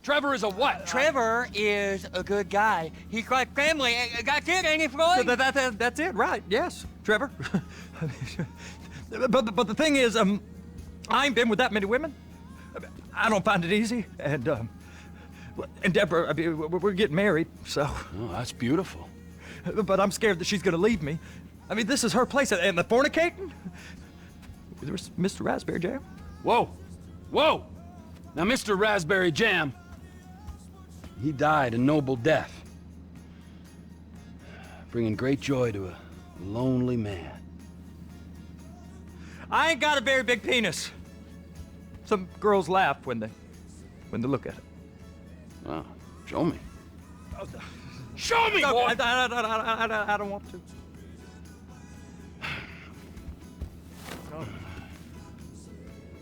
Trevor is a what? Trevor is a good guy. He's like family. That's it, ain't he, Floyd? That's it, right? Yes, Trevor. but the thing is, I ain't been with that many women. I don't find it easy, and Deborah, I mean, we're getting married, so. Oh, that's beautiful. But I'm scared that she's gonna leave me. I mean, this is her place, and the fornicating? There's Mr. Raspberry Jam. Whoa, whoa! Now, Mr. Raspberry Jam, he died a noble death, bringing great joy to a lonely man. I ain't got a very big penis. Some girls laugh when they look at it. Wow, show me. Show me, No, boy! I don't want to.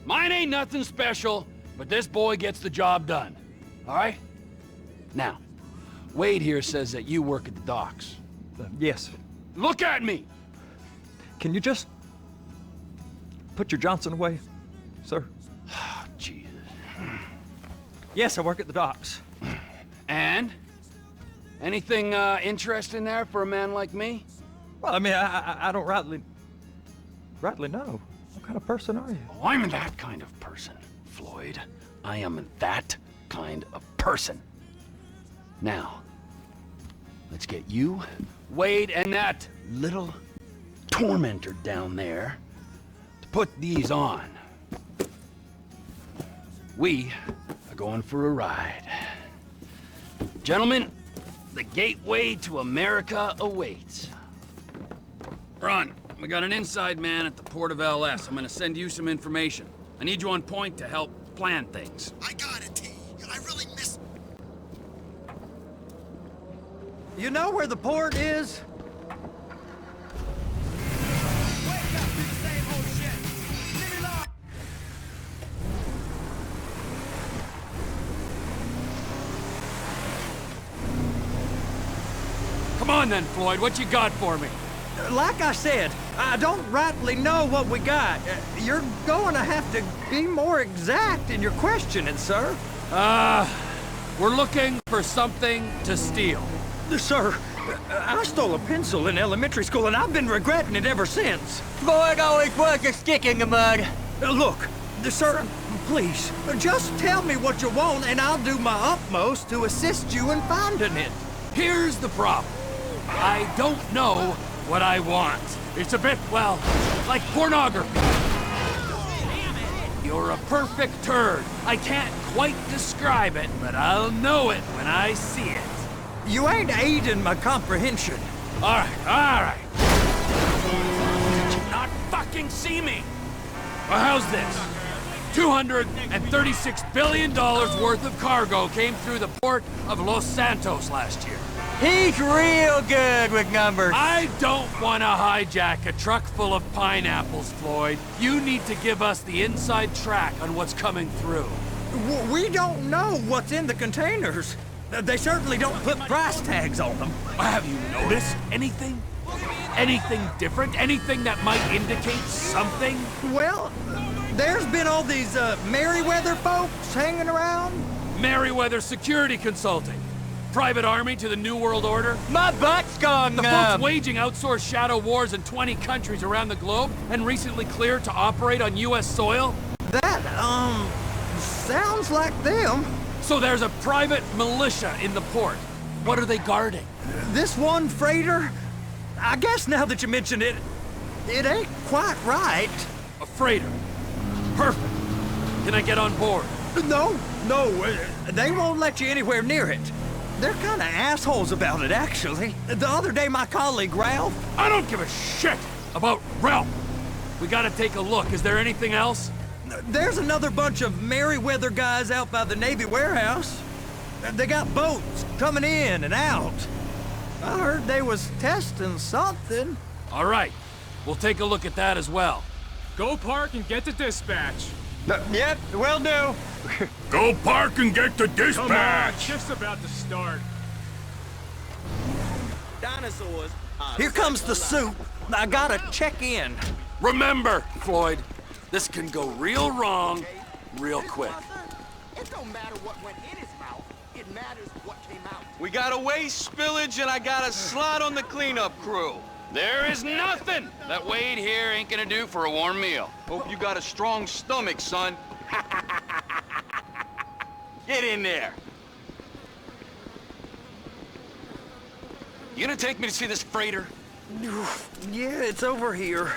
Mine ain't nothing special, but this boy gets the job done. All right? Now, Wade here says that you work at the docks. Yes. Look at me! Can you just put your Johnson away, sir? Oh, Jesus. Yes, I work at the docks. And? Anything interesting there for a man like me? Well, I mean, I don't rightly know. What kind of person are you? Oh, I'm that kind of person, Floyd. I am that kind of person. Now, let's get you, Wade, and that little tormentor down there to put these on. We are going for a ride. Gentlemen, the gateway to America awaits. Ron, we got an inside man at the port of LS. I'm gonna send you some information. I need you on point to help plan things. I got it, T. I really miss... You know where the port is? Wake up to the same old shit. Leave it up. Come on then, Floyd, what you got for me? Like I said, I don't rightly know what we got. You're going to have to be more exact in your questioning, sir. We're looking for something to steal. Sir, I stole a pencil in elementary school, and I've been regretting it ever since. Floyd always puts a stick in the mud. Look, sir, please, just tell me what you want, and I'll do my utmost to assist you in finding it. Here's the problem. I don't know what I want. It's a bit, well, like pornography. You're a perfect turd. I can't quite describe it, but I'll know it when I see it. You ain't aiding my comprehension. All right. Did you not fucking see me? Well, how's this? $236 billion worth of cargo came through the port of Los Santos last year. He's real good with numbers. I don't want to hijack a truck full of pineapples, Floyd. You need to give us the inside track on what's coming through. We don't know what's in the containers. They certainly don't put price tags on them. Have you noticed anything? Anything different? Anything that might indicate something? Well, there's been all these Merryweather folks hanging around. Merryweather Security Consulting. Private army to the New World Order. My butt's gone The numb. folks waging outsourced shadow wars in 20 countries around the globe and recently cleared to operate on U.S. soil. That, sounds like them. So there's a private militia in the port. What are they guarding? This one freighter, I guess now that you mention it, it ain't quite right. A freighter. Perfect. Can I get on board? No, they won't let you anywhere near it. They're kind of assholes about it, actually. The other day, my colleague, Ralph... I don't give a shit about Ralph. We gotta take a look. Is there anything else? There's another bunch of Merryweather guys out by the Navy warehouse. They got boats coming in and out. I heard they was testing something. All right. We'll take a look at that as well. Go park and get to dispatch. Yep, will do. Go park and get the Come on, shift's about to start. Dinosaurs. Here comes the soup. I gotta check in. Remember, Floyd, this can go real wrong real quick. It don't matter what went in his mouth. matters what came out. We got a waste spillage and I got a slot on the cleanup crew. There is nothing that Wade here ain't gonna do for a warm meal. Hope you got a strong stomach, son. Get in there. You gonna take me to see this freighter? Yeah, it's over here.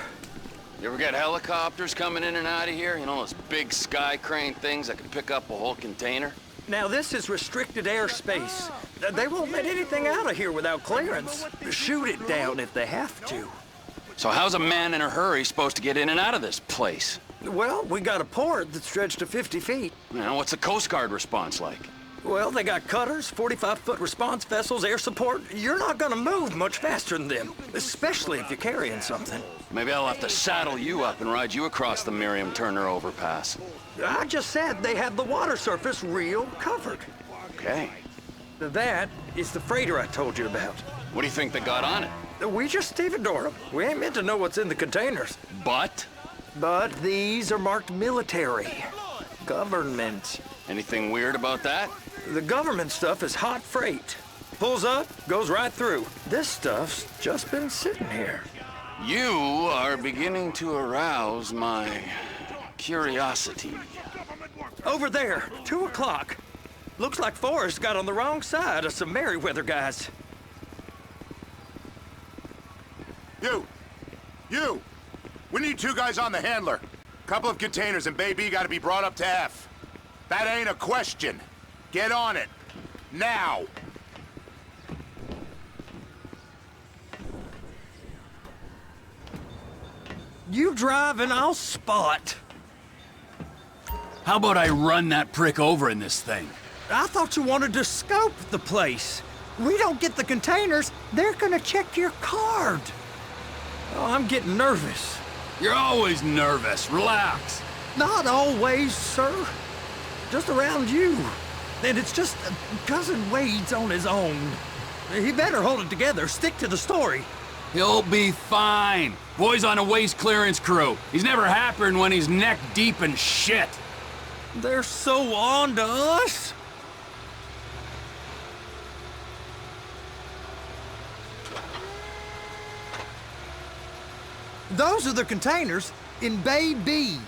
You ever get helicopters coming in and out of here? You know, those big sky crane things that can pick up a whole container? Now, this is restricted airspace. They won't let anything out of here without clearance. Shoot it down if they have to. So how's a man in a hurry supposed to get in and out of this place? Well, we got a port that's stretched to 50 feet. You know, what's the Coast Guard response like? Well, they got cutters, 45-foot response vessels, air support. You're not gonna move much faster than them, especially if you're carrying something. Maybe I'll have to saddle you up and ride you across the Miriam Turner overpass. I just said they have the water surface real covered. Okay. That is the freighter I told you about. What do you think they got on it? We just stevedore them. We ain't meant to know what's in the containers. But? But these are marked military. Government. Anything weird about that? The government stuff is hot freight. Pulls up, goes right through. This stuff's just been sitting here. You are beginning to arouse my curiosity. Over there, 2 o'clock. Looks like Forrest got on the wrong side of some Merryweather guys. You! We need 2 guys on the handler. Couple of containers and Baby gotta be brought up to F. That ain't a question. Get on it. Now! You drive and I'll spot. How about I run that prick over in this thing? I thought you wanted to scope the place. We don't get the containers, they're gonna check your card. Oh, I'm getting nervous. You're always nervous. Relax. Not always, sir. Just around you. And it's just Cousin Wade's on his own. He better hold it together, stick to the story. He'll be fine. Boy's on a waste clearance crew. He's never happier than when he's neck deep in shit. They're so on to us. Those are the containers in Bay B.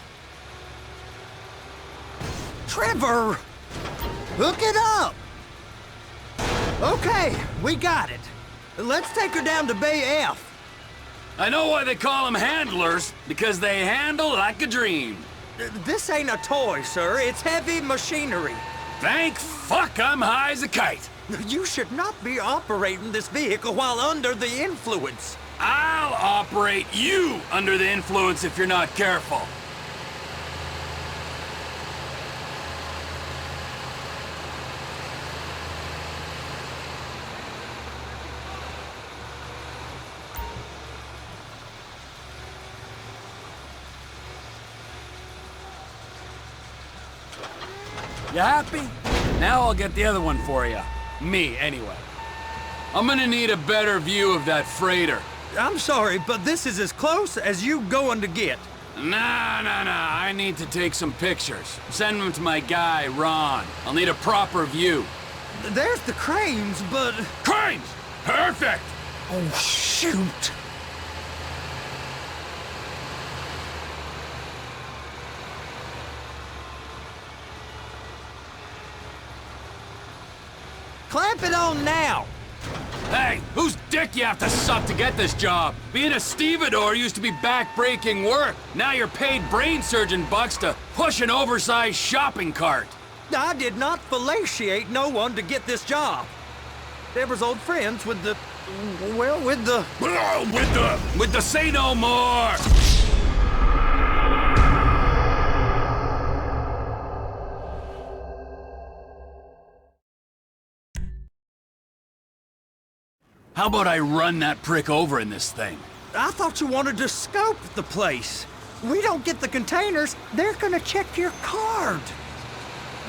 Trevor! Hook it up! Okay, we got it. Let's take her down to Bay F. I know why they call them handlers, because they handle like a dream. This ain't a toy, sir. It's heavy machinery. Thank fuck I'm high as a kite. You should not be operating this vehicle while under the influence. I'll operate you under the influence if you're not careful. You happy? Now I'll get the other one for you. Me, anyway. I'm gonna need a better view of that freighter. I'm sorry, but this is as close as you going to get. Nah. I need to take some pictures. Send them to my guy, Ron. I'll need a proper view. There's the cranes, but... Cranes! Perfect! Oh, shoot! Clamp it on now! Hey, whose dick you have to suck to get this job? Being a stevedore used to be back-breaking work. Now you're paid brain surgeon bucks to push an oversized shopping cart. I did not fellatiate no one to get this job. Deborah's old friends with the... well, with the... With the say no more! How about I run that prick over in this thing? I thought you wanted to scope the place. We don't get the containers, they're gonna check your card.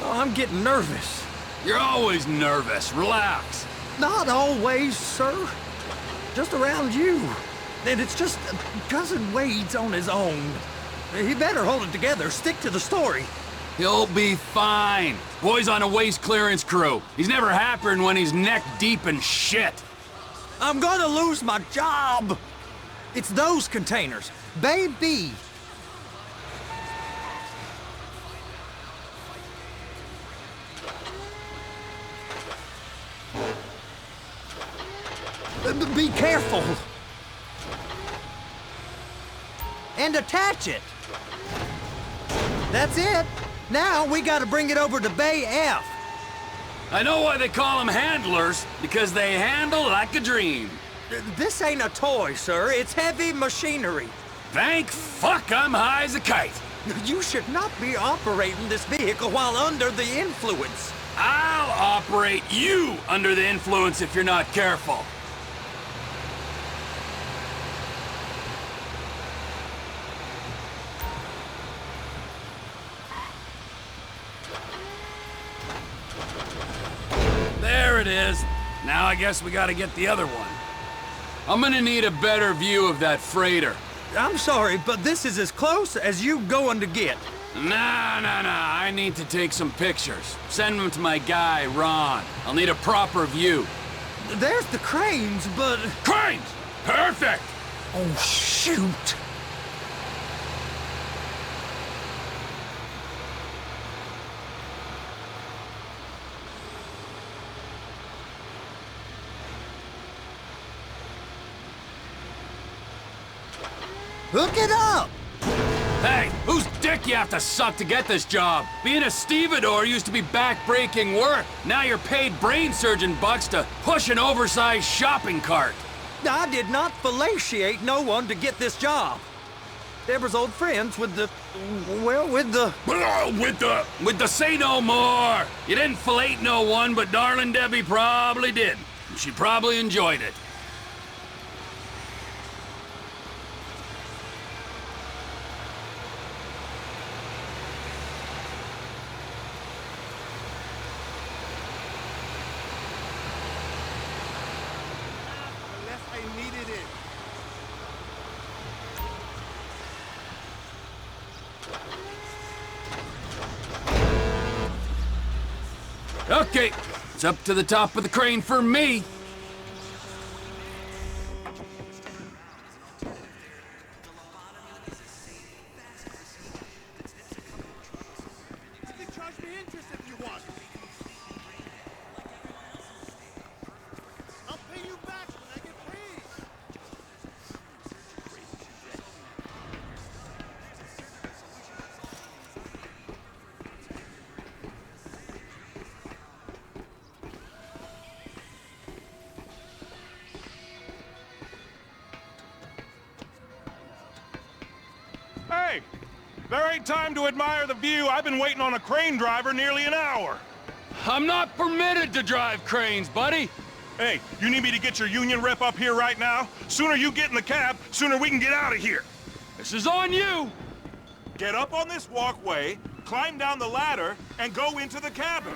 Oh, I'm getting nervous. You're always nervous. Relax. Not always, sir. Just around you. And it's just Cousin Wade's on his own. He better hold it together, stick to the story. He'll be fine. Boy's on a waste clearance crew. He's never happier than when he's neck deep in shit. I'm gonna lose my job. It's those containers. Baby. Be careful. And attach it. That's it. Now we gotta bring it over to Bay F. I know why they call them handlers, because they handle like a dream. This ain't a toy, sir. It's heavy machinery. Thank fuck I'm high as a kite. You should not be operating this vehicle while under the influence. I'll operate you under the influence if you're not careful. There it is. Now I guess we gotta get the other one. I'm gonna need a better view of that freighter. I'm sorry, but this is as close as you going to get. Nah. I need to take some pictures. Send them to my guy, Ron. I'll need a proper view. There's the cranes, but... Cranes! Perfect! Oh, shoot! Hook it up! Hey, whose dick you have to suck to get this job? Being a stevedore used to be back-breaking work. Now you're paid brain surgeon bucks to push an oversized shopping cart. I did not fellatiate no one to get this job. Deborah's old friends with the... well, with the... With the say no more. You didn't fillet no one, but darling Debbie probably did. She probably enjoyed it. Unless I needed it. Okay, it's up to the top of the crane for me. You can charge me interest if you want. I'll pay you back when I get paid. Hey, there ain't time to admire the view. I've been waiting on a crane driver nearly an hour. I'm not permitted to drive cranes, buddy. Hey, you need me to get your union rep up here right now? Sooner you get in the cab, sooner we can get out of here. This is on you. Get up on this walkway, climb down the ladder, and go into the cabin.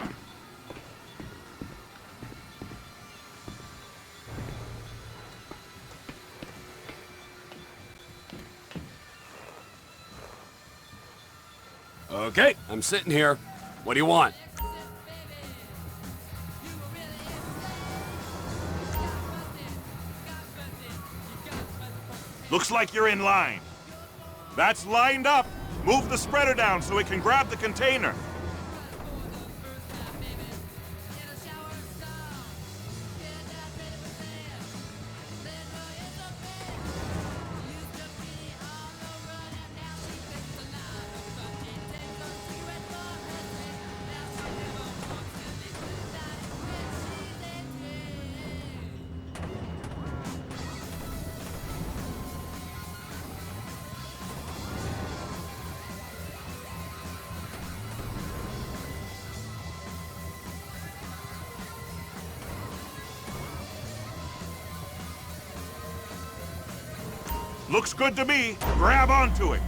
Okay, I'm sitting here. What do you want? Looks like you're in line. That's lined up. Move the spreader down so it can grab the container. Looks good to me. Grab onto it.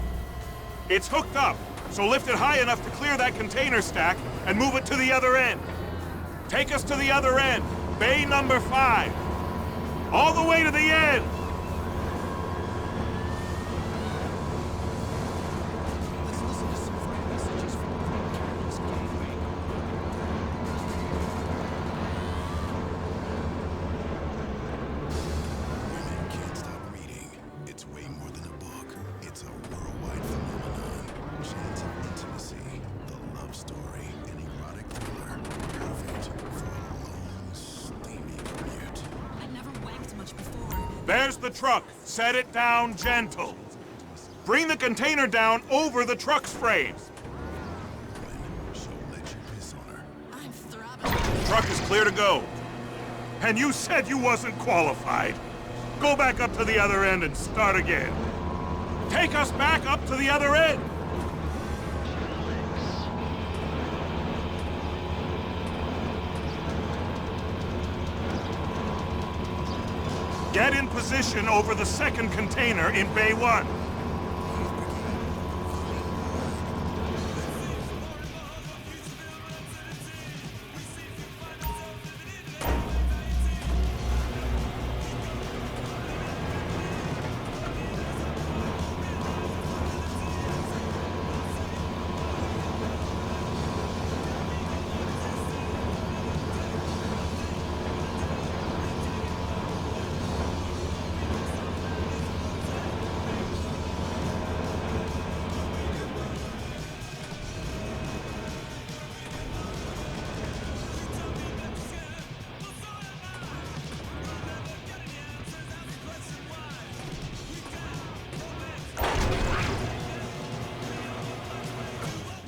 It's hooked up, so lift it high enough to clear that container stack and move it to the other end. Take us to the other end, bay number 5. All the way to the end. There's the truck. Set it down gentle. Bring the container down over the truck's frame. Truck is clear to go. And you said you wasn't qualified. Go back up to the other end and start again. Take us back up to the other end. Get in position over the second container in Bay 1.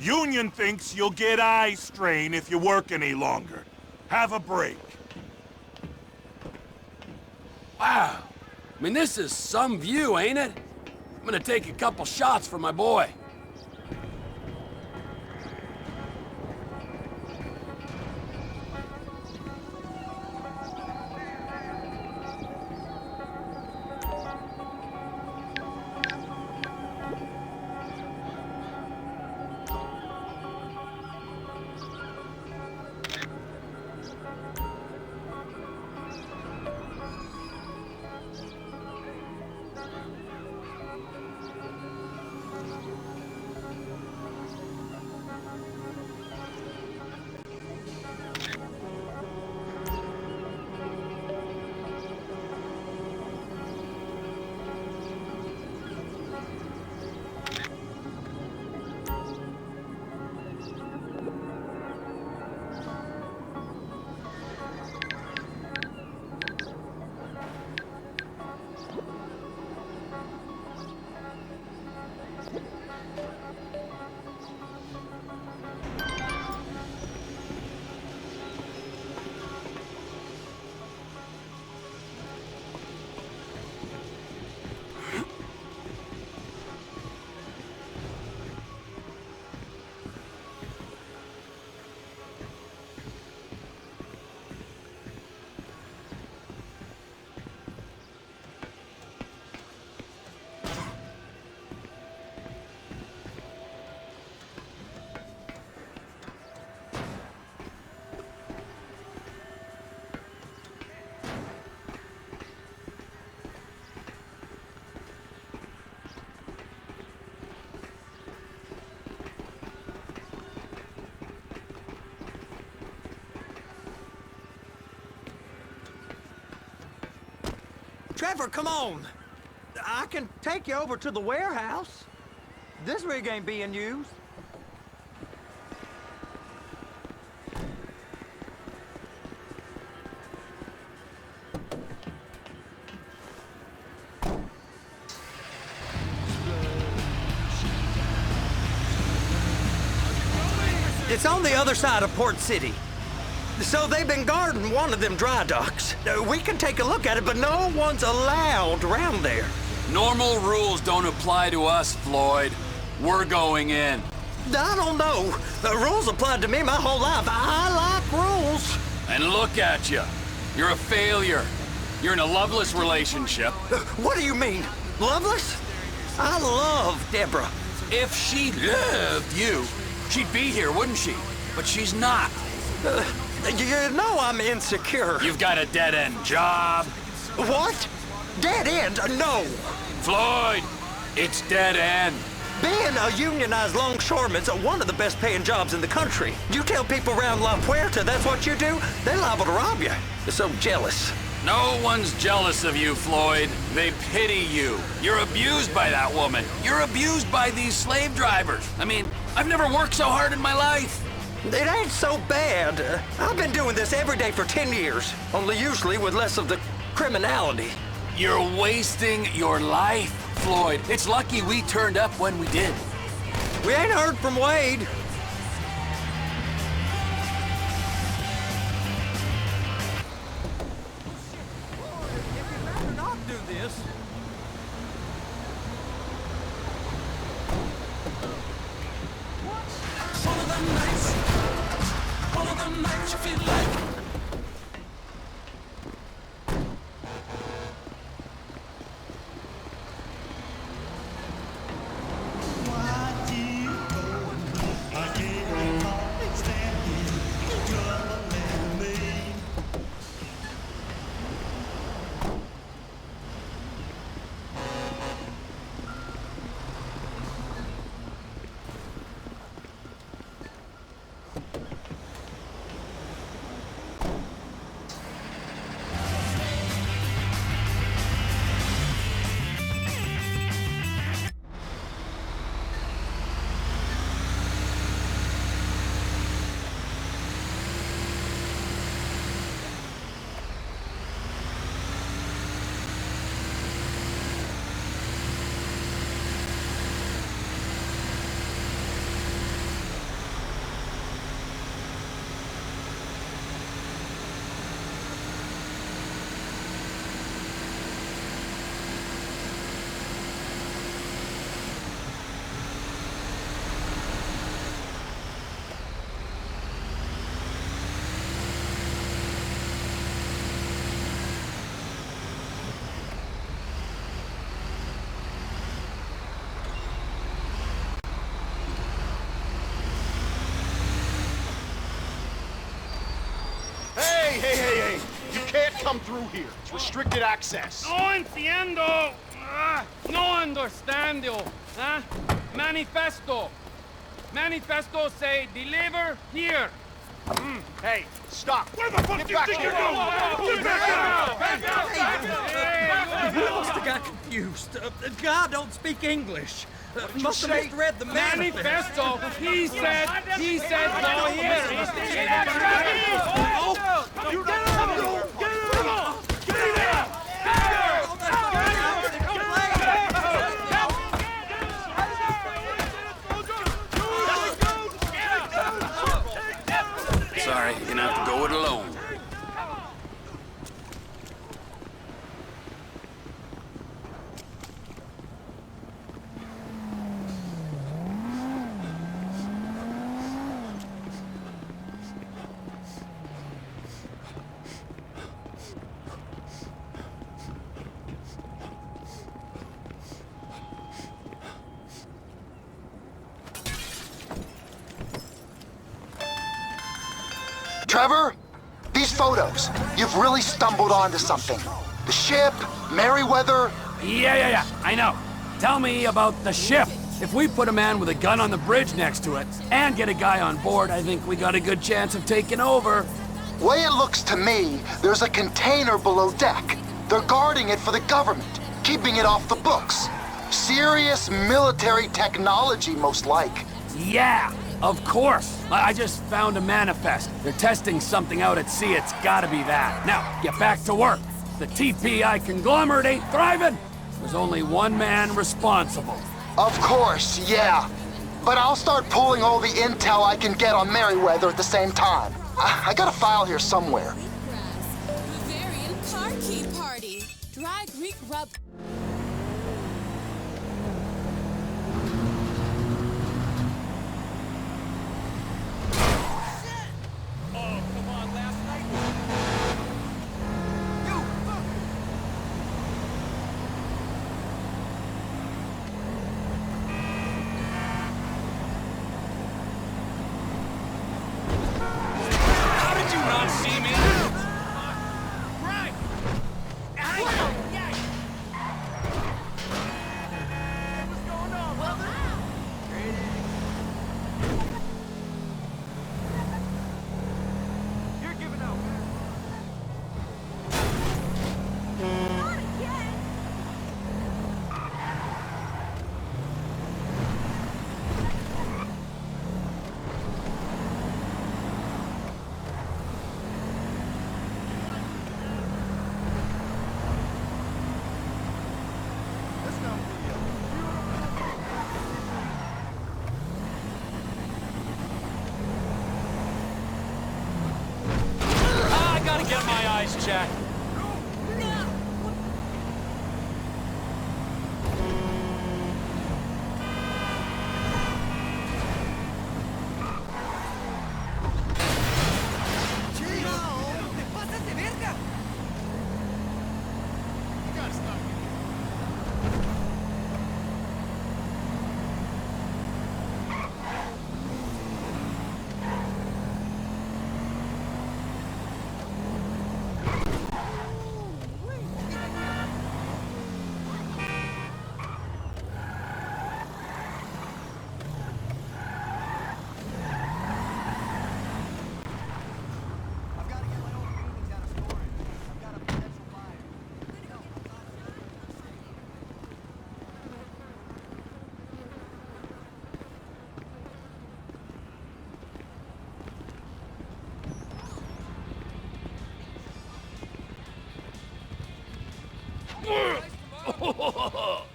Union thinks you'll get eye strain if you work any longer. Have a break. Wow. I mean, this is some view, ain't it? I'm gonna take a couple shots for my boy. Trevor, come on. I can take you over to the warehouse. This rig ain't being used. It's on the other side of Port City. So they've been guarding one of them dry docks. We can take a look at it, but no one's allowed around there. Normal rules don't apply to us, Floyd. We're going in. I don't know. The rules applied to me my whole life. I like rules. And look at you. You're a failure. You're in a loveless relationship. What do you mean? Loveless? I love Deborah. If she loved you, she'd be here, wouldn't she? But she's not. You know I'm insecure. You've got a dead-end job. What? Dead end? No. Floyd, it's dead end. Being a unionized longshoreman's one of the best paying jobs in the country. You tell people around La Puerta that's what you do, they're liable to rob you. They're so jealous. No one's jealous of you, Floyd. They pity you. You're abused by that woman. You're abused by these slave drivers. I mean, I've never worked so hard in my life. It ain't so bad. I've been doing this every day for 10 years, only usually with less of the criminality. You're wasting your life, Floyd. It's lucky we turned up when we did. We ain't heard from Wade. If you'd rather not do this. Hey! You can't come through here. It's restricted access. No entiendo. No understando. Huh? Manifesto. Manifesto say deliver here. Hey, stop. Where the fuck Get do you back think here. you're going? Get back out! He must have got confused. The guy don't speak English. Must have misread the manifesto. Manifesto. He said go here. You get out! Get out! Get out! Sorry, you're gonna have to go it alone. Trevor, these photos, you've really stumbled onto something. The ship, Merryweather. Yeah, I know. Tell me about the ship. If we put a man with a gun on the bridge next to it and get a guy on board, I think we got a good chance of taking over. Way it looks to me, there's a container below deck. They're guarding it for the government, keeping it off the books. Serious military technology, most like. Yeah, of course. I just found a manifest. They're testing something out at sea. It's gotta be that. Now, get back to work. The TPI conglomerate ain't thriving. There's only one man responsible. Of course, yeah. But I'll start pulling all the intel I can get on Merryweather at the same time. I got a file here somewhere. Bavarian car key party. Dry Greek rub. shot.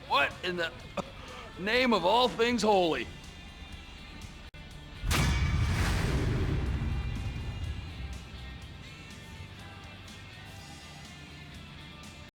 What in the name of all things holy?